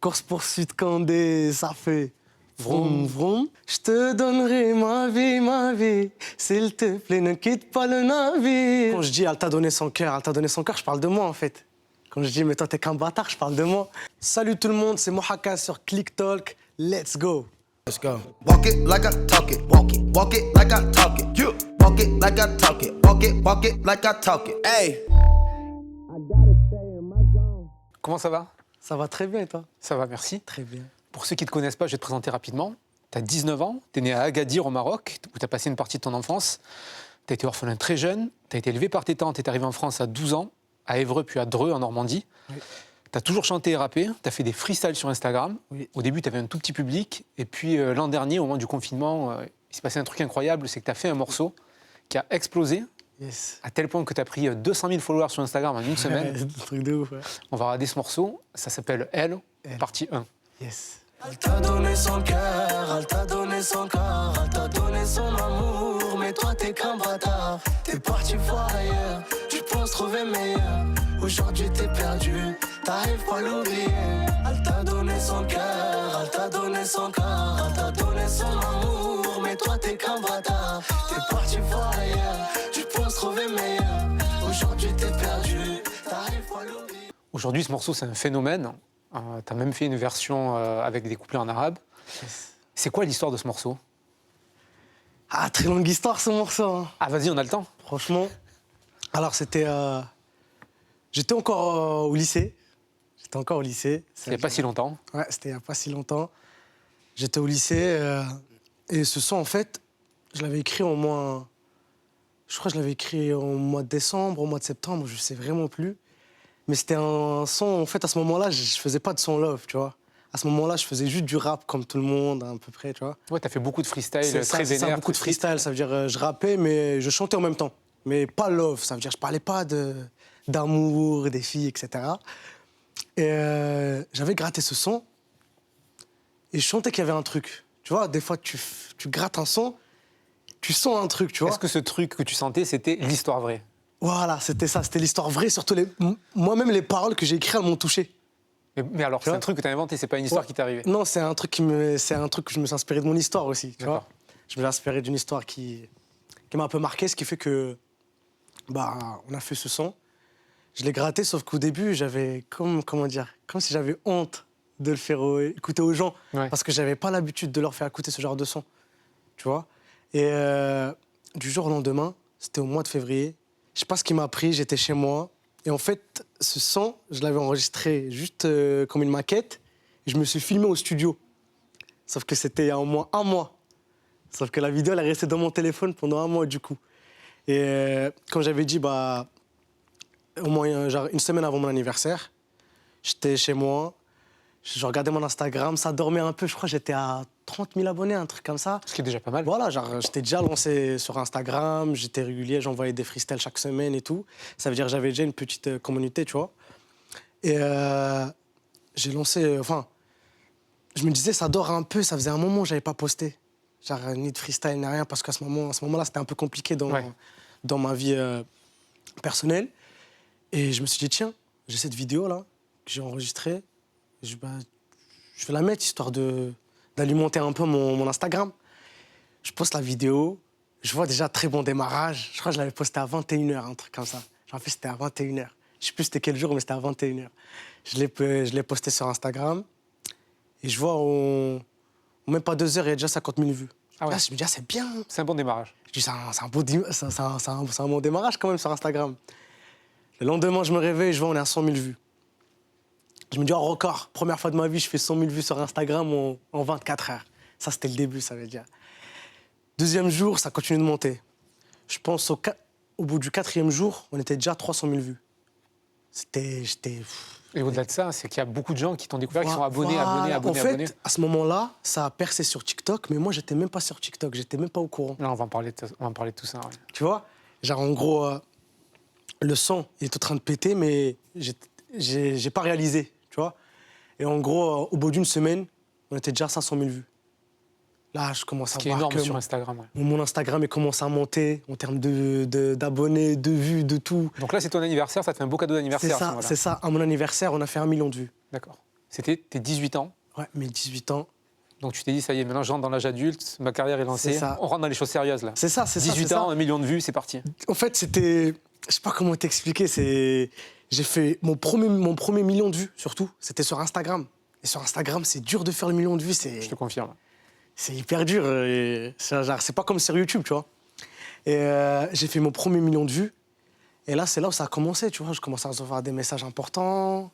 Course-poursuite Candé, ça fait vroom vroom. Je te donnerai ma vie, s'il te plaît, ne quitte pas le navire. Quand je dis elle t'a donné son cœur, je parle de moi en fait. Quand je dis mais toi t'es qu'un bâtard, je parle de moi. Salut tout le monde, c'est Mohaka sur Click Talk, let's go. Let's go. Walk it like I talk it. Walk it. Walk it like I talk it. Yeah. Walk it like I talk it. Walk it like I talk it. Hey. Comment ça va? Ça va très bien et toi? Ça va, merci. Très bien. Pour ceux qui ne te connaissent pas, je vais te présenter rapidement. Tu as 19 ans, tu es né à Agadir au Maroc, où tu as passé une partie de ton enfance. Tu as été orphelin très jeune, tu as été élevé par tes tantes, tu es arrivé en France à 12 ans, à Évreux puis à Dreux en Normandie. Oui. Tu as toujours chanté et rappé, tu as fait des freestyles sur Instagram. Oui. Au début, tu avais un tout petit public. Et puis l'an dernier, au moment du confinement, il s'est passé un truc incroyable, c'est que tu as fait un morceau qui a explosé, Yes. à tel point que tu as pris 200 000 followers sur Instagram en une semaine. C'est un truc de ouf, ouais. On va regarder ce morceau, ça s'appelle Elle, Elle. partie 1. Yes. Elle t'a donné son cœur, elle t'a donné son corps, elle t'a donné son amour, mais toi t'es qu'un bâtard. T'es parti voir ailleurs, tu penses trouver meilleur. Aujourd'hui t'es perdu, t'arrives pas à l'oublier. Elle t'a donné son cœur, elle t'a donné son corps, elle t'a donné son amour, mais toi t'es qu'un bâtard. T'es parti voir ailleurs, tu penses trouver meilleur. Aujourd'hui t'es perdu, t'arrives pas à l'oublier. Aujourd'hui, ce morceau, c'est un phénomène. Tu as même fait une version avec des couplets en arabe. Yes. C'est quoi l'histoire de ce morceau? Ah, très longue histoire ce morceau, hein. Ah, vas-y, on a le temps. Franchement. Alors, c'était. J'étais encore au lycée. Il Il n'y a pas si longtemps. Ouais, c'était il n'y a pas si longtemps. J'étais au lycée et ce son, en fait, je l'avais écrit au moins. Je crois que je l'avais écrit au mois de décembre, au mois de septembre, je ne sais vraiment plus. Mais c'était un son, en fait, à ce moment-là, je ne faisais pas de son love, tu vois. À ce moment-là, je faisais juste du rap comme tout le monde, à peu près, tu vois. Ouais, tu as fait beaucoup de freestyle C'est très ça, vénère. beaucoup de très street. freestyle, ça veut dire je rappais, mais je chantais en même temps. Mais pas love, ça veut dire je parlais pas d'amour, des filles, etc. Et j'avais gratté ce son et je sentais qu'il y avait un truc. Tu vois, des fois, tu grattes un son, tu sens un truc, tu vois. Est-ce que ce truc que tu sentais, c'était l'histoire vraie? Voilà, c'était ça, c'était l'histoire vraie, surtout moi-même les paroles que j'ai écrites, elles m'ont touché. Mais alors, c'est vois un truc que tu as inventé, c'est pas une histoire Ouais. qui t'est arrivée? Non, c'est un truc que je me suis inspiré de mon histoire aussi, tu vois. D'accord. Je me suis inspiré d'une histoire qui m'a un peu marqué, ce qui fait que, on a fait ce son. Je l'ai gratté, sauf qu'au début, j'avais, comme si j'avais honte de le faire écouter aux gens, Ouais. parce que j'avais pas l'habitude de leur faire écouter ce genre de son, tu vois. Et du jour au lendemain, c'était au mois de février, je sais pas ce qui m'a pris, j'étais chez moi, et en fait, ce son, je l'avais enregistré juste comme une maquette, et je me suis filmé au studio. Sauf que c'était il y a au moins un mois. Sauf que la vidéo, elle est restée dans mon téléphone pendant un mois, du coup. Et comme j'avais dit, au moins genre une semaine avant mon anniversaire, j'étais chez moi, je regardais mon Instagram, ça dormait un peu, je crois que j'étais à 30 000 abonnés, un truc comme ça. Ce qui est déjà pas mal. Voilà, genre j'étais déjà lancé sur Instagram, j'étais régulier, j'envoyais des freestyles chaque semaine et tout. Ça veut dire que j'avais déjà une petite communauté, tu vois. Et j'ai lancé, je me disais, ça dort un peu, ça faisait un moment que j'avais pas posté. Genre ni de freestyle, ni rien, parce qu'à ce moment-là, c'était un peu compliqué dans ma vie personnelle. Et je me suis dit, tiens, j'ai cette vidéo-là que j'ai enregistrée, je vais la mettre histoire d'alimenter un peu mon Instagram. Je poste la vidéo, je vois déjà très bon démarrage. Je crois que je l'avais posté à 21h, un truc comme ça. En fait, c'était à 21h. Je sais plus c'était quel jour, mais c'était à 21h. Je l'ai posté sur Instagram et je vois en même pas 2 heures, il y a déjà 50 000 vues. Ah ouais. Là, je me dis, ah, c'est bien. C'est un bon démarrage. Je dis, c'est un bon démarrage quand même sur Instagram. Le lendemain, je me réveille, je vois, on est à 100 000 vues. Je me dis, oh, record, première fois de ma vie, je fais 100 000 vues sur Instagram en 24 heures. Ça, c'était le début, ça veut dire. Deuxième jour, ça continue de monter. Je pense au bout du 4e jour, on était déjà à 300 000 vues. Et au-delà de ça, c'est qu'il y a beaucoup de gens qui t'ont découvert, qui sont abonnés. En fait, à ce moment-là, ça a percé sur TikTok, mais moi, j'étais même pas sur TikTok, j'étais même pas au courant. Là, on va en parler de tout ça. Ouais. Tu vois, genre en gros, le son il est en train de péter, mais j'ai pas réalisé, tu vois. Et en gros, au bout d'une semaine, on était déjà à 500 000 vues. Là, je commence à Ce qui est voir énorme que sur Instagram. Ouais. mon Instagram il commence à monter en termes d'abonnés, de vues, de tout. Donc là, c'est ton anniversaire, ça te fait un beau cadeau d'anniversaire. C'est ça. À mon anniversaire, on a fait 1 million de vues. D'accord. C'était tes 18 ans. Ouais, mes 18 ans. Donc tu t'es dit, ça y est, maintenant je rentre dans l'âge adulte, ma carrière est lancée. C'est ça. On rentre dans les choses sérieuses là. C'est ça, c'est ça. 18 c'est ans, ça. 1 million de vues, c'est parti. En fait, c'était. Je sais pas comment t'expliquer. J'ai fait mon premier million de vues, surtout. C'était sur Instagram. Et sur Instagram, c'est dur de faire le million de vues. Je te confirme. C'est hyper dur. Et c'est pas comme sur YouTube, tu vois. Et j'ai fait mon premier million de vues. Et là, c'est là où ça a commencé, tu vois. Je commençais à recevoir des messages importants,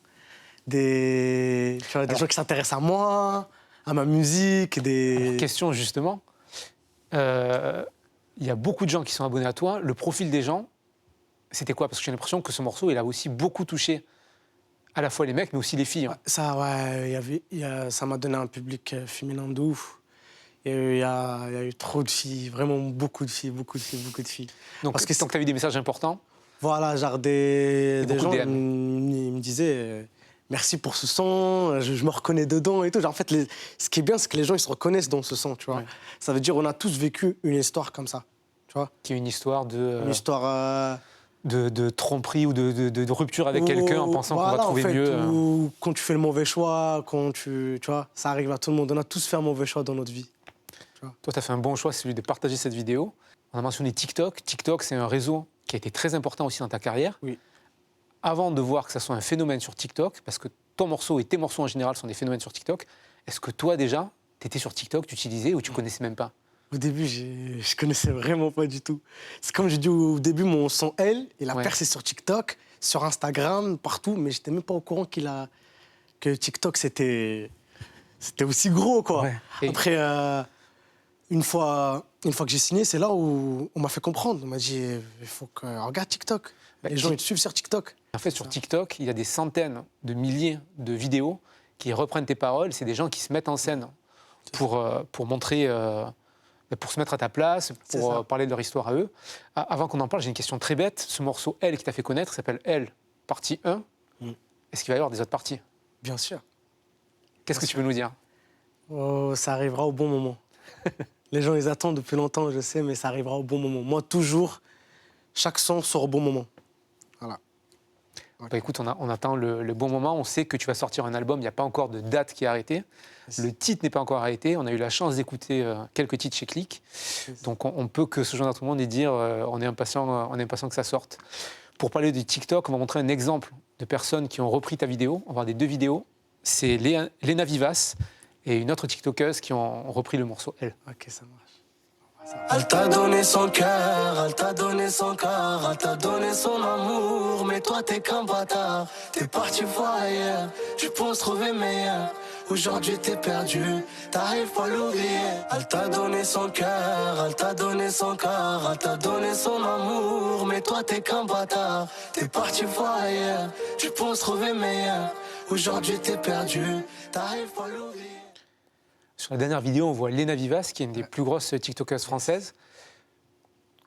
des gens qui s'intéressent à moi, à ma musique. Alors, question justement, il y a beaucoup de gens qui sont abonnés à toi. Le profil des gens, c'était quoi? Parce que j'ai l'impression que ce morceau, il a aussi beaucoup touché à la fois les mecs, mais aussi les filles. Hein. Ça, ouais, ça m'a donné un public féminin de ouf. Il y a eu trop de filles, vraiment beaucoup de filles. Donc, Parce que tant que tu as eu des messages importants, voilà, genre des beaucoup gens de ils DM. me disaient merci pour ce son, je me reconnais dedans et tout. Genre, en fait, ce qui est bien, c'est que les gens ils se reconnaissent dans ce son, tu vois. Ouais. Ça veut dire on a tous vécu une histoire comme ça, tu vois. qui est une histoire de, Une histoire de tromperie ou de rupture avec quelqu'un en pensant qu'on va voilà, trouver en fait, mieux. Ou quand tu fais le mauvais choix, tu vois, ça arrive à tout le monde. On a tous fait un mauvais choix dans notre vie. Toi, tu as fait un bon choix, c'est celui de partager cette vidéo. On a mentionné TikTok. TikTok, c'est un réseau qui a été très important aussi dans ta carrière. Oui. Avant de voir que ça soit un phénomène sur TikTok, parce que ton morceau et tes morceaux en général sont des phénomènes sur TikTok, est-ce que toi, déjà, tu étais sur TikTok, tu utilisais ou tu connaissais même pas? Au début, je connaissais vraiment pas du tout. C'est comme j'ai dit au début, mon son L, il a Ouais. percé sur TikTok, sur Instagram, partout, mais j'étais même pas au courant que TikTok c'était aussi gros, quoi. Ouais. Et- Après, une fois que j'ai signé, c'est là où on m'a fait comprendre. On m'a dit, il faut que regarde TikTok. Bah, Les gens ils te suivent sur TikTok. En fait, sur TikTok, il y a des centaines de milliers de vidéos qui reprennent tes paroles. C'est des gens qui se mettent en scène pour montrer, pour se mettre à ta place, C'est pour ça. parler de leur histoire à eux. Avant qu'on en parle, j'ai une question très bête. Ce morceau Elle qui t'a fait connaître s'appelle Elle, partie 1. Mm. Est-ce qu'il va y avoir des autres parties? Bien sûr. Qu'est-ce que Bien tu peux nous dire? Oh, ça arrivera au bon moment. Les gens, ils attendent depuis longtemps, je sais, mais ça arrivera au bon moment. Moi, toujours, chaque son sort au bon moment. Voilà. Bah, écoute, on attend le bon moment. On sait que tu vas sortir un album. Il n'y a pas encore de date qui est arrêtée. Le titre n'est pas encore arrêté. On a eu la chance d'écouter quelques titres chez Click. Donc on peut que se joindre à tout le monde et dire on est impatient que ça sorte. Pour parler de TikTok, on va montrer un exemple de personnes qui ont repris ta vidéo. On va voir des deux vidéos. C'est Lena Vivas et une autre TikTokeuse qui ont repris le morceau Elle. Ok, ça marche. Elle t'a donné son cœur, elle t'a donné son corps, elle t'a donné son amour, mais toi t'es qu'un bâtard. T'es parti voir ailleurs, tu penses trouver meilleur. Aujourd'hui t'es perdu, t'arrives pas à l'oublier. Elle t'a donné son cœur, elle t'a donné son corps, elle t'a donné son amour, mais toi t'es qu'un bâtard. T'es parti voir ailleurs, tu penses trouver meilleur. Aujourd'hui t'es perdu, t'arrives pas à l'oublier. Sur la dernière vidéo, on voit Lena Vivas, qui est une des plus grosses TikTokeuses françaises.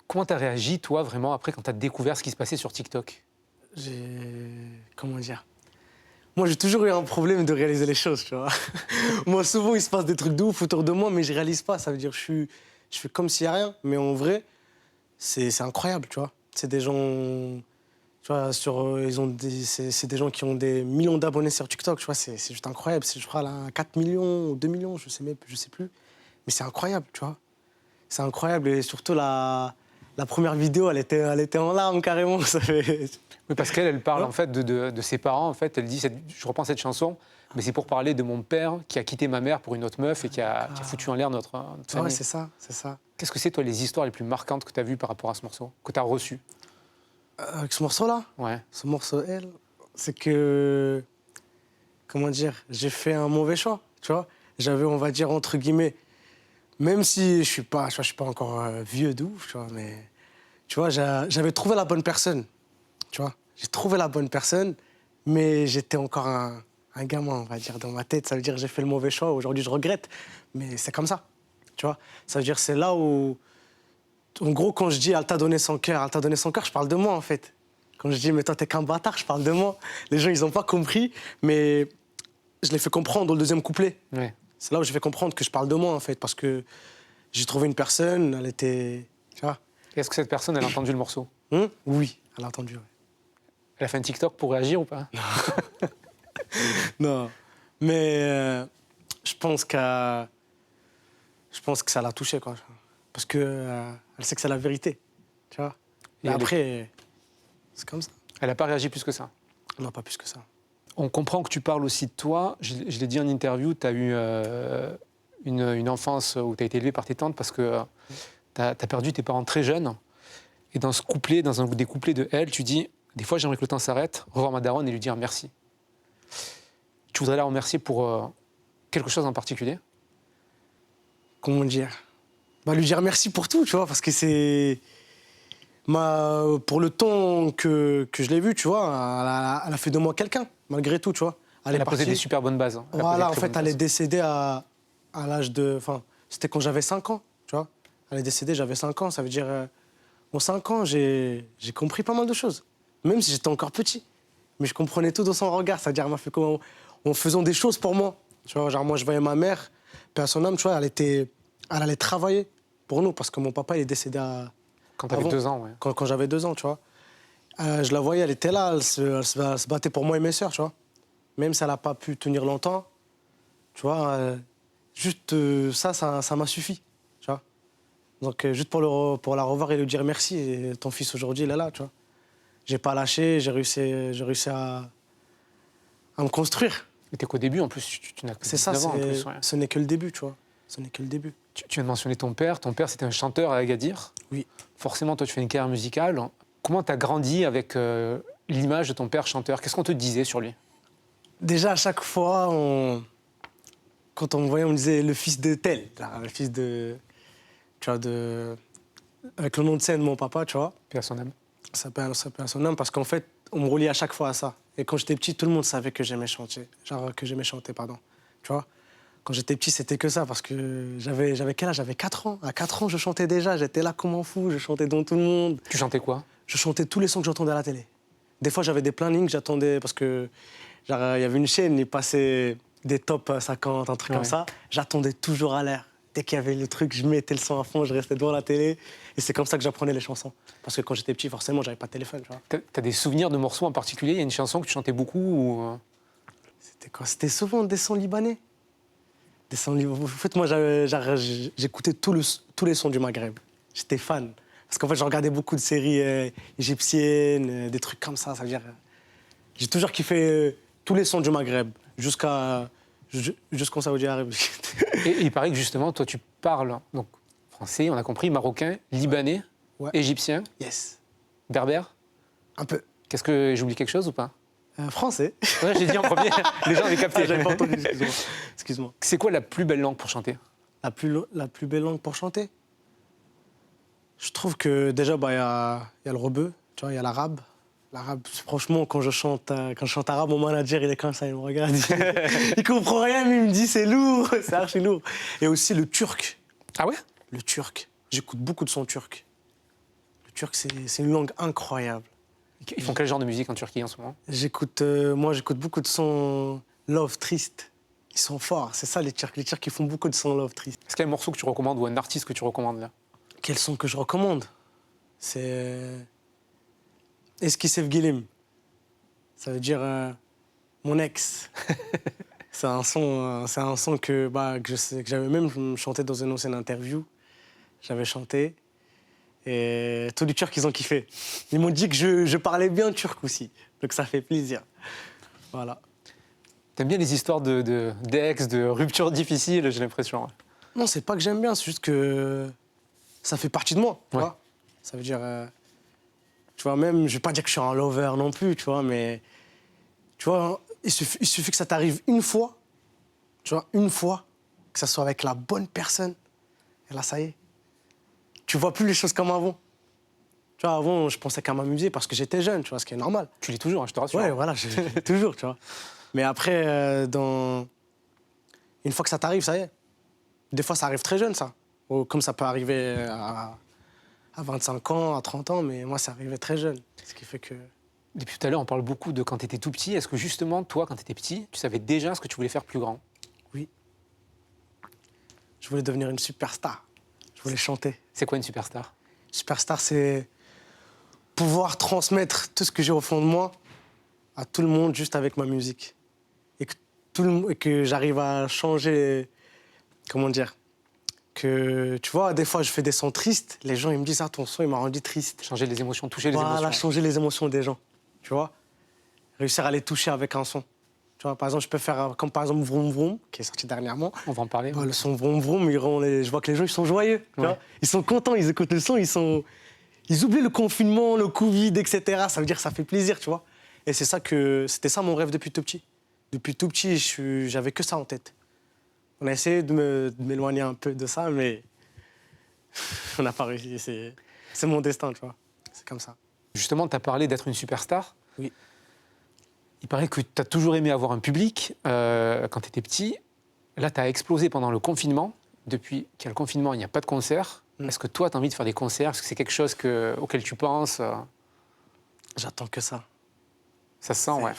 Comment tu as réagi, toi, vraiment, après, quand tu as découvert ce qui se passait sur TikTok? Comment dire? Moi, j'ai toujours eu un problème de réaliser les choses, tu vois. Moi, souvent, il se passe des trucs de ouf autour de moi, mais je réalise pas. Ça veut dire que je fais comme s'il n'y a rien. Mais en vrai, c'est incroyable, tu vois. C'est des gens... Tu vois, c'est des gens qui ont des millions d'abonnés sur TikTok, tu vois, c'est juste incroyable. Je crois là, 4 millions ou 2 millions, je sais plus. Mais c'est incroyable, tu vois. C'est incroyable. Et surtout, la première vidéo, elle était en larmes carrément. Ça fait... Oui, parce qu'elle parle Ouais. en fait de ses parents. En fait, elle dit, je reprends cette chanson, mais c'est pour parler de mon père qui a quitté ma mère pour une autre meuf et qui a foutu en l'air notre famille. Ouais, c'est ça. Qu'est-ce que c'est, toi, les histoires les plus marquantes que tu as vues par rapport à ce morceau, que tu as reçues? Avec ce morceau-là, Ouais. ce morceau Elle, c'est que, comment dire, j'ai fait un mauvais choix, tu vois. J'avais, on va dire, entre guillemets, même si je suis pas encore vieux de ouf, tu vois, mais, tu vois, j'avais trouvé la bonne personne, tu vois. J'ai trouvé la bonne personne, mais j'étais encore un gamin, on va dire, dans ma tête. Ça veut dire que j'ai fait le mauvais choix. Aujourd'hui, je regrette, mais c'est comme ça, tu vois. Ça veut dire que c'est là où... En gros, quand je dis « elle t'a donné son cœur », je parle de moi, en fait. Quand je dis « mais toi, t'es qu'un bâtard », je parle de moi. Les gens, ils n'ont pas compris, mais je l'ai fait comprendre dans le deuxième couplet. Ouais. C'est là où j'ai fait comprendre que je parle de moi, en fait, parce que j'ai trouvé une personne, elle était... Tu vois. Est-ce que cette personne, elle a entendu le morceau? Oui, elle a entendu, ouais. Elle a fait un TikTok pour réagir ou pas? Non, Mais je pense que ça l'a touchée, quoi. Parce que elle sait que c'est la vérité, tu vois. Et après, c'est comme ça. Elle n'a pas réagi plus que ça? Non, pas plus que ça. On comprend que tu parles aussi de toi. Je l'ai dit en interview, tu as eu une enfance où tu as été élevé par tes tantes parce que tu as perdu tes parents très jeunes. Et dans ce couplet, dans un des couplets de Elle, tu dis « Des fois, j'aimerais que le temps s'arrête, revoir ma daronne et lui dire merci ». Tu voudrais la remercier pour quelque chose en particulier? Comment dire? Lui dire merci pour tout, tu vois, parce que c'est... pour le temps que je l'ai vu, tu vois, elle a fait de moi quelqu'un, malgré tout, tu vois. Elle a posé des super bonnes bases. Voilà, en fait, elle est décédée à l'âge de... Enfin, c'était quand j'avais 5 ans, tu vois. Elle est décédée, j'avais 5 ans, ça veut dire... En 5 ans, j'ai compris pas mal de choses, même si j'étais encore petit. Mais je comprenais tout dans son regard, c'est-à-dire elle m'a fait comment... En faisant des choses pour moi. Tu vois, genre moi, je voyais ma mère, paix à son âme, tu vois, elle allait travailler pour nous, parce que mon papa, il est décédé quand tu avais 2 ans, ouais. Quand j'avais 2 ans, tu vois. Je la voyais, elle était là, elle se battait pour moi et mes sœurs, tu vois. Même si elle n'a pas pu tenir longtemps, tu vois, juste ça m'a suffi, tu vois. Donc, juste pour la revoir et lui dire merci, et ton fils aujourd'hui, il est là, tu vois. J'ai pas lâché, j'ai réussi à me construire. Mais t'es qu'au début, en plus, tu n'as que 19 ans en plus. Ouais. Ce n'est que le début, tu vois. Ce n'est que le début. Tu viens de mentionner ton père. Ton père, c'était un chanteur à Agadir. Oui. Forcément, toi, tu fais une carrière musicale. Comment tu as grandi avec l'image de ton père chanteur? Qu'est-ce qu'on te disait sur lui? Déjà, à chaque fois, quand on me voyait, on me disait le fils de tel. Le fils de... Tu vois, avec le nom de scène de mon papa, tu vois. Paix à son âme. Ça paie à son âme, parce qu'en fait, on me reliait à chaque fois à ça. Et quand j'étais petit, tout le monde savait que j'aimais chanter. Tu vois. Quand j'étais petit, c'était que ça, parce que j'avais quel âge? J'avais 4 ans. À 4 ans, je chantais déjà. J'étais là comme un fou, je chantais dans tout le monde. Tu chantais quoi? Je chantais tous les sons que j'entendais à la télé. Des fois, j'avais des plannings, j'attendais, parce que il y avait une chaîne, il passait des top 50, un truc comme ça. J'attendais toujours à l'air. Dès qu'il y avait le truc, je mettais le son à fond, je restais devant la télé. Et c'est comme ça que j'apprenais les chansons. Parce que quand j'étais petit, forcément, j'avais pas de téléphone, tu vois. T'as des souvenirs de morceaux en particulier? Il y a une chanson que tu chantais beaucoup ou... C'était quoi? C'était souvent des sons libanais. En fait, moi, j'écoutais tous les sons du Maghreb. J'étais fan. Parce qu'en fait, je regardais beaucoup de séries égyptiennes, des trucs comme ça. Ça veut dire... J'ai toujours kiffé tous les sons du Maghreb, jusqu'en Saoudi Arabie. Et il paraît que justement, toi, tu parles donc français, on a compris, marocain, libanais, ouais. Égyptien, Yes. berbère. Un peu. Qu'est-ce que j'oublie quelque chose ou pas? Français. Ouais, j'ai dit en premier. Les gens avaient capté. J'avais pas entendu, excuse-moi. C'est quoi la plus belle langue pour chanter? La plus belle langue pour chanter? Je trouve que déjà, il y a le rebeu, tu vois, il y a l'arabe. L'arabe, franchement, quand je chante arabe, mon manager, il est comme ça, il me regarde. Il comprend rien, mais il me dit c'est lourd, c'est archi lourd. Et aussi le turc. Ah ouais? Le turc. J'écoute beaucoup de sons turcs. Le turc, c'est une langue incroyable. Ils font quel genre de musique en Turquie en ce moment? Moi, j'écoute beaucoup de sons love, triste. Ils sont forts, c'est ça les Turcs. Les Turcs, ils font beaucoup de sons love, triste. Est-ce qu'il y a un morceau que tu recommandes ou un artiste que tu recommandes là? Quel son que je recommande? C'est Eskisef Gilim. Ça veut dire mon ex. C'est un son que j'avais même chanté dans une ancienne interview. J'avais chanté. Et tous les Turcs, ils ont kiffé. Ils m'ont dit que je parlais bien turc aussi. Donc ça fait plaisir. Voilà. T'aimes bien les histoires d'ex, de ruptures difficiles, j'ai l'impression. Non, c'est pas que j'aime bien, c'est juste que ça fait partie de moi, tu vois. Ça veut dire... tu vois, même, je vais pas dire que je suis un lover non plus, tu vois, mais... Tu vois, il suffit que ça t'arrive une fois, tu vois, une fois, que ça soit avec la bonne personne, et là, ça y est. Tu vois plus les choses comme avant. Tu vois, avant, je pensais qu'à m'amuser parce que j'étais jeune, tu vois, ce qui est normal. Tu lis toujours, hein, je te rassure. Ouais, voilà, toujours, tu vois. Mais après, une fois que ça t'arrive, ça y est. Des fois, ça arrive très jeune, ça. Ou comme ça peut arriver à 25 ans, à 30 ans, mais moi, ça arrivait très jeune. Ce qui fait que... Depuis tout à l'heure, on parle beaucoup de quand tu étais tout petit. Est-ce que justement, toi, quand tu étais petit, tu savais déjà ce que tu voulais faire plus grand? Oui. Je voulais devenir une superstar. Je voulais chanter. C'est quoi une superstar? Superstar, c'est pouvoir transmettre tout ce que j'ai au fond de moi à tout le monde juste avec ma musique. Et que que j'arrive à changer, comment dire, que tu vois, des fois je fais des sons tristes, les gens ils me disent ah ton son il m'a rendu triste. Changer les émotions, toucher les Voilà, émotions. changer les émotions des gens, tu vois. Réussir à les toucher avec un son. Tu vois, par exemple, je peux faire comme par exemple Vroom Vroom, qui est sorti dernièrement. On va en parler. Le son Vroom Vroom, je vois que les gens ils sont joyeux, tu vois. Ils sont contents, ils écoutent le son, ils oublient le confinement, le Covid, etc. Ça veut dire que ça fait plaisir, tu vois. Et c'était ça mon rêve depuis tout petit. Depuis tout petit, j'avais que ça en tête. On a essayé de m'éloigner un peu de ça, mais on n'a pas réussi. C'est mon destin, tu vois. C'est comme ça. Justement, tu as parlé d'être une superstar. Oui. Il paraît que tu as toujours aimé avoir un public quand tu étais petit. Là, tu as explosé pendant le confinement. Depuis qu'il y a le confinement, il n'y a pas de concert. Est-ce que toi, tu as envie de faire des concerts? Est-ce que c'est quelque chose auquel tu penses? J'attends que ça. Ça se sent, ouais.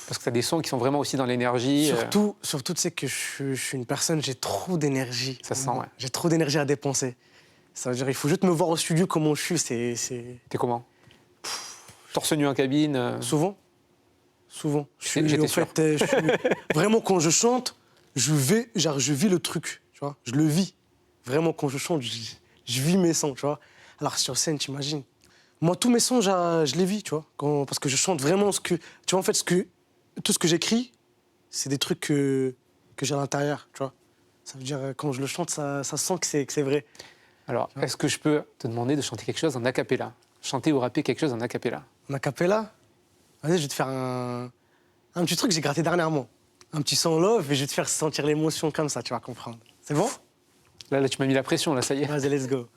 Parce que tu as des sons qui sont vraiment aussi dans l'énergie. Surtout, tu sais que je suis une personne, j'ai trop d'énergie. Ça se sent, ouais. J'ai trop d'énergie à dépenser. Ça veut dire il faut juste me voir au studio comment je suis. T'es comment? Torse nu en cabine Souvent. J'étais sûr. Vraiment, quand je chante, je vis le truc, tu vois. Je le vis. Vraiment, quand je chante, je vis mes sons, tu vois. Alors, sur scène, t'imagines. Moi, tous mes sons, je les vis, tu vois. Parce que je chante vraiment tu vois, en fait, tout ce que j'écris, c'est des trucs que j'ai à l'intérieur, tu vois. Ça veut dire, quand je le chante, ça sent que c'est vrai. Alors, est-ce que je peux te demander de chanter quelque chose en a cappella? Chanter ou rapper quelque chose en a cappella? En a cappella? Vas-y, je vais te faire un petit truc que j'ai gratté dernièrement. Un petit son love et je vais te faire sentir l'émotion comme ça, tu vas comprendre. C'est bon? Là, tu m'as mis la pression, là, ça y est. Vas-y, let's go.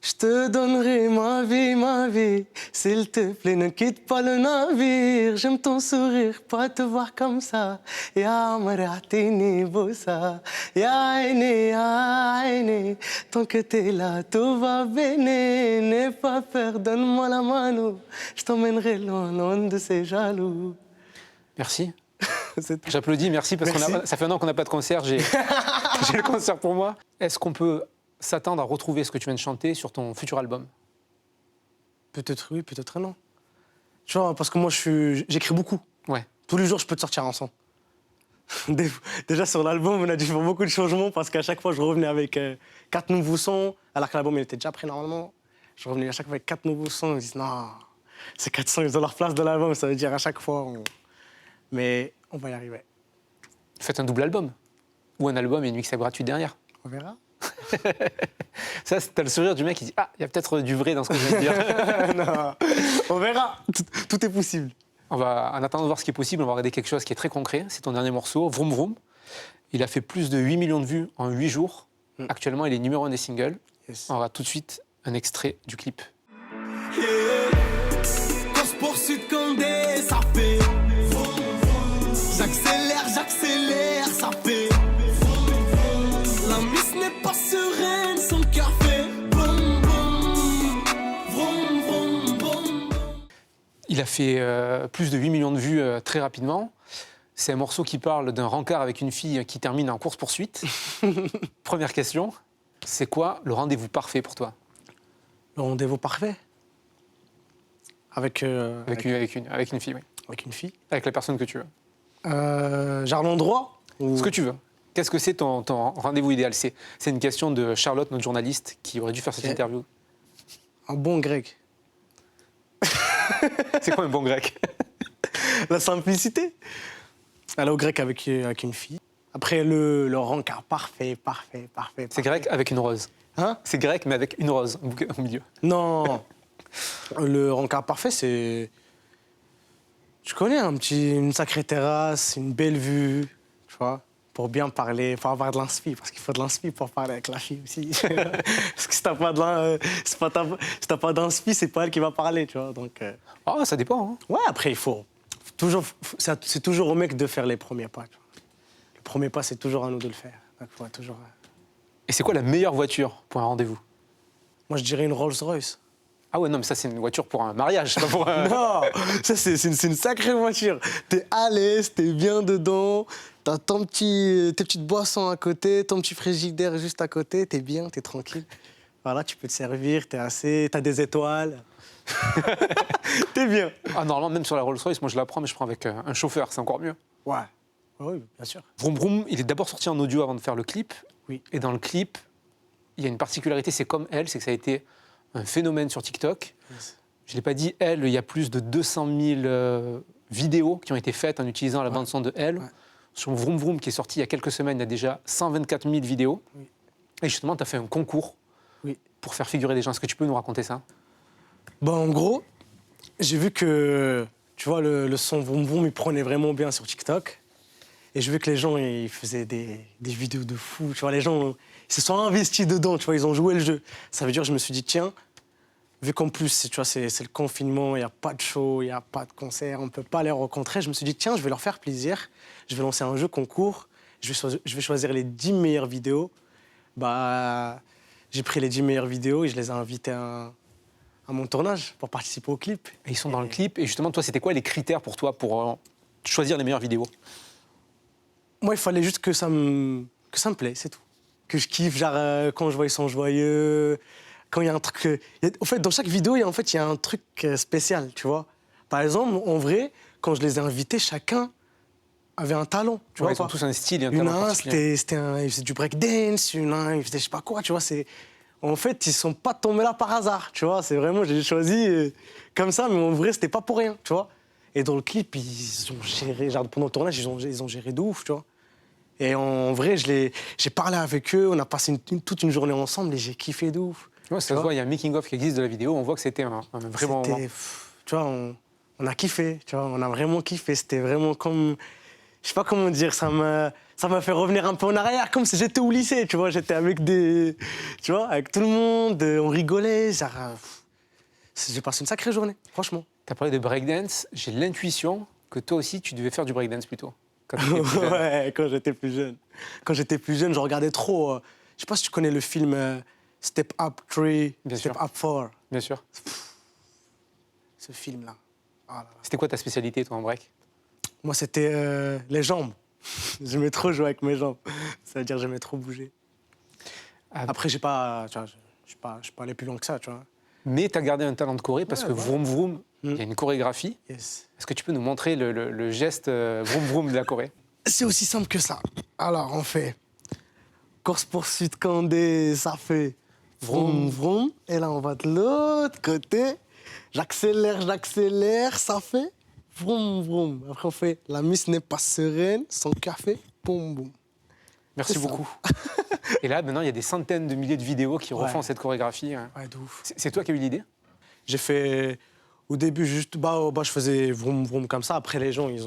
Je te donnerai ma vie, s'il te plaît, ne quitte pas le navire. J'aime ton sourire, pas te voir comme ça. Ya maratini bossa, ya aine, tant que t'es là, tout va bien. N'aie pas peur, donne-moi la mano. Je t'emmènerai loin de ces jaloux. Merci. J'applaudis, merci, parce que ça fait un an qu'on n'a pas de concert, j'ai le concert pour moi. Est-ce qu'on peut s'attendre à retrouver ce que tu viens de chanter sur ton futur album? Peut-être oui, peut-être non. Tu vois, parce que moi, j'écris beaucoup. Ouais. Tous les jours, je peux te sortir un son. Déjà, sur l'album, on a dû faire beaucoup de changements parce qu'à chaque fois, je revenais avec 4 nouveaux sons, alors que l'album, il était déjà prêt normalement. Je revenais à chaque fois avec 4 nouveaux sons. Ils disent non, ces 4 sons, ils ont leur place dans l'album. Ça veut dire à chaque fois, mais on va y arriver. Faites un double album. Ou un album et une mixtape gratuite derrière. On verra. Ça, t'as le sourire du mec qui dit « Ah, il y a peut-être du vrai dans ce que je viens de dire. » Non, on verra. Tout est possible. En attendant de voir ce qui est possible, on va regarder quelque chose qui est très concret. C'est ton dernier morceau, Vroom Vroom. Il a fait plus de 8 millions de vues en 8 jours. Actuellement, il est numéro 1 des singles. Yes. On aura tout de suite un extrait du clip. Course-poursuite comme des sapés. J'accélère, ça fait. La miss n'est pas sereine, son café. Boum, boum. Vroom, vroom, boum. Il a fait plus de 8 millions de vues très rapidement. C'est un morceau qui parle d'un rencard avec une fille qui termine en course-poursuite. Première question, c'est quoi le rendez-vous parfait pour toi? Le rendez-vous parfait. Avec une fille, oui. Avec une fille. Avec la personne que tu veux. Genre l'endroit ou... Ce que tu veux. Qu'est-ce que c'est ton rendez-vous idéal? C'est une question de Charlotte, notre journaliste, qui aurait dû faire cette interview. Un bon grec. C'est quoi un bon grec? La simplicité. Aller au grec avec une fille. Après, le rencard parfait. C'est grec avec une rose. Hein? C'est grec, mais avec une rose au milieu. Non. Le rencard parfait, c'est... Tu connais, une sacrée terrasse, une belle vue, tu vois, pour bien parler, pour avoir de l'inspi, parce qu'il faut de l'inspi pour parler avec la fille aussi. Parce que si t'as pas d'inspi, c'est pas elle qui va parler, tu vois, donc... Ah, ça dépend. Hein. Ouais, après, il faut toujours... C'est toujours au mec de faire les premiers pas, tu vois. Le premier pas, c'est toujours à nous de le faire. Donc, faut toujours... Et c'est quoi la meilleure voiture pour un rendez-vous? Moi, je dirais une Rolls-Royce. Ah ouais, non, mais ça, c'est une voiture pour un mariage, pas pour un... Non, ça, c'est une sacrée voiture. T'es à l'aise, t'es bien dedans, t'as tes petites boissons à côté, ton petit frigidaire juste à côté, t'es bien, t'es tranquille. Voilà, tu peux te servir, t'as des étoiles. T'es bien. Ah, normalement, même sur la Rolls-Royce, moi, je la prends, mais je prends avec un chauffeur, c'est encore mieux. Ouais, Oui, bien sûr. Vroom Vroom, il est d'abord sorti en audio avant de faire le clip. Oui. Et dans le clip, il y a une particularité, c'est comme Elle, c'est que ça a été un phénomène sur TikTok. Yes. Je ne l'ai pas dit, Elle, il y a plus de 200 000 vidéos qui ont été faites en utilisant la bande-son de Elle. Ouais. Sur Vroom Vroom, qui est sorti il y a quelques semaines, il y a déjà 124 000 vidéos. Oui. Et justement, tu as fait un concours Oui. pour faire figurer des gens. Est-ce que tu peux nous raconter ça? Bah, en gros, j'ai vu que, tu vois, le son Vroom Vroom, il prenait vraiment bien sur TikTok. Et je vu que les gens, ils faisaient des vidéos de fou. Tu vois, les gens, ils se sont investis dedans, tu vois, ils ont joué le jeu. Ça veut dire que je me suis dit, tiens, vu qu'en plus, tu vois, c'est le confinement, il n'y a pas de show, il n'y a pas de concert, on ne peut pas les rencontrer, je me suis dit, tiens, je vais leur faire plaisir. Je vais lancer un jeu concours. Je vais choisir les 10 meilleures vidéos. Bah, j'ai pris les 10 meilleures vidéos et je les ai invités à mon tournage pour participer au clip. Et ils sont dans le clip. Et justement, toi, c'était quoi les critères pour toi pour choisir les meilleures vidéos? Moi, il fallait juste que ça me plaît, c'est tout. Que je kiffe, genre, quand je vois ils sont joyeux, quand il y a un truc... en fait, dans chaque vidéo, il y a un truc spécial, tu vois. Par exemple, en vrai, quand je les ai invités, chacun avait un talent, tu vois. Ils ont tous un style et un Il y en talent a un, particulier. il faisait du breakdance, il y en a un, il faisait je sais pas quoi, tu vois. En fait, ils sont pas tombés là par hasard, tu vois. C'est vraiment, j'ai choisi comme ça, mais en vrai, c'était pas pour rien, tu vois. Et dans le clip, ils ont géré, genre pendant le tournage, ils ont géré de ouf, tu vois. Et en vrai, j'ai parlé avec eux, on a passé toute une journée ensemble et j'ai kiffé de ouf. Ouais, ça se voit, il y a un making-of qui existe de la vidéo, on voit que c'était un vrai bon moment. Tu vois, on a kiffé, tu vois, on a vraiment kiffé. C'était vraiment comme... Je sais pas comment dire, ça m'a fait revenir un peu en arrière, comme si j'étais au lycée, tu vois. J'étais avec tu vois, avec tout le monde, on rigolait, genre... J'ai passé une sacrée journée, franchement. Tu as parlé de breakdance, j'ai l'intuition que toi aussi, tu devais faire du breakdance plutôt. Quand tu étais plus jeune. Ouais, quand j'étais plus jeune. Quand j'étais plus jeune, je regardais trop... je sais pas si tu connais le film Step Up 3, Bien Step sûr. Up 4. Bien sûr. Ce film-là. Oh là là. C'était quoi ta spécialité, toi, en break? Moi, c'était les jambes. J'aimais trop jouer avec mes jambes. Ça veut dire que j'aimais trop bouger. Ah. Après, tu vois, je suis pas allé plus loin que ça, tu vois. Mais tu as gardé un talent de choré parce que Vroom Vroom, il y a une chorégraphie. Yes. Est-ce que tu peux nous montrer le geste Vroom Vroom de la Corée? C'est aussi simple que ça. Alors, on fait course-poursuite Candé, ça fait vroom vroom. Et là, on va de l'autre côté. J'accélère, ça fait vroom vroom. Après, on fait la miss n'est pas sereine, son café, boum boum. Merci C'est ça. beaucoup. Et là, maintenant, il y a des centaines de milliers de vidéos qui refont cette chorégraphie. Ouais, de ouf. C'est toi qui as eu l'idée? J'ai fait, au début, juste, je faisais vroom vroom comme ça. Après, les gens, il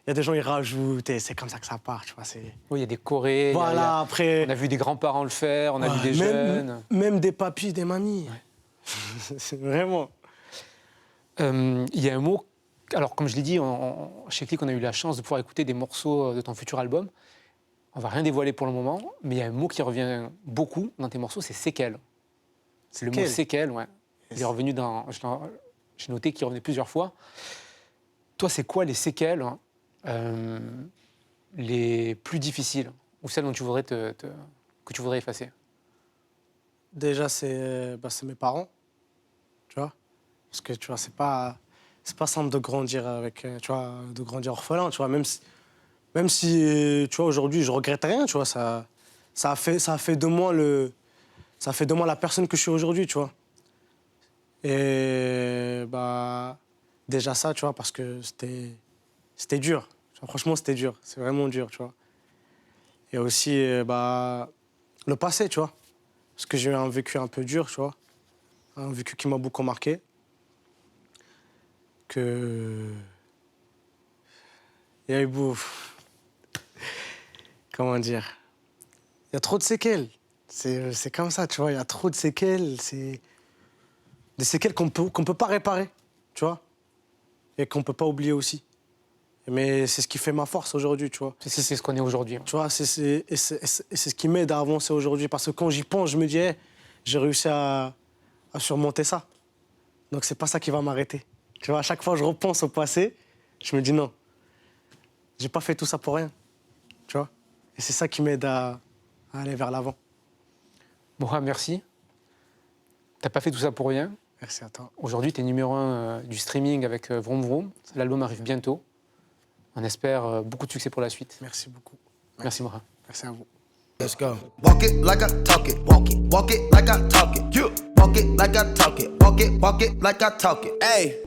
y a des gens, ils rajoutent et c'est comme ça que ça part, tu vois. Oui, il y a des chorés. Voilà, après... On a vu des grands-parents le faire, on a vu des même, jeunes. Même des papis, des mamies. C'est vraiment... Il y a un mot... Alors, comme je l'ai dit, chez Click, on a eu la chance de pouvoir écouter des morceaux de ton futur album. On va rien dévoiler pour le moment, mais il y a un mot qui revient beaucoup dans tes morceaux, c'est séquelles. C'est le mot séquelles, ouais. Il est revenu dans... J'ai noté qu'il revenait plusieurs fois. Toi, c'est quoi les séquelles les plus difficiles ou celles dont tu voudrais que tu voudrais effacer? Déjà, c'est mes parents, tu vois. Parce que, tu vois, c'est pas simple de grandir tu vois, de grandir orphelin, tu vois. Même si tu vois, aujourd'hui, je regrette rien, tu vois. Ça a fait de moi la personne que je suis aujourd'hui, tu vois. Et déjà ça, tu vois, parce que c'était dur. Franchement, c'était dur. C'est vraiment dur, tu vois. Et aussi, le passé, tu vois. Parce que j'ai eu un vécu un peu dur, tu vois. Un vécu qui m'a beaucoup marqué. Il y a eu comment dire? Il y a trop de séquelles. C'est comme ça, tu vois. Il y a trop de séquelles. C'est des séquelles qu'on peut pas réparer, tu vois. Et qu'on peut pas oublier aussi. Mais c'est ce qui fait ma force aujourd'hui, tu vois. C'est ce qu'on est aujourd'hui. Tu vois, c'est ce qui m'aide à avancer aujourd'hui. Parce que quand j'y pense, je me dis, hey, j'ai réussi à surmonter ça. Donc c'est pas ça qui va m'arrêter. Tu vois, à chaque fois que je repense au passé, je me dis non. J'ai pas fait tout ça pour rien. Tu vois. Et c'est ça qui m'aide à aller vers l'avant. Moha, merci. T'as pas fait tout ça pour rien. Merci à toi. Aujourd'hui, tu es numéro 1 du streaming avec Vroom Vroom. L'album arrive bientôt. On espère beaucoup de succès pour la suite. Merci beaucoup. Merci, Morin. Merci à vous. Let's go. Walk it like I talk it. Walk it like I talk it. Yeah. Walk it like I talk it. Walk it like I talk it. Hey.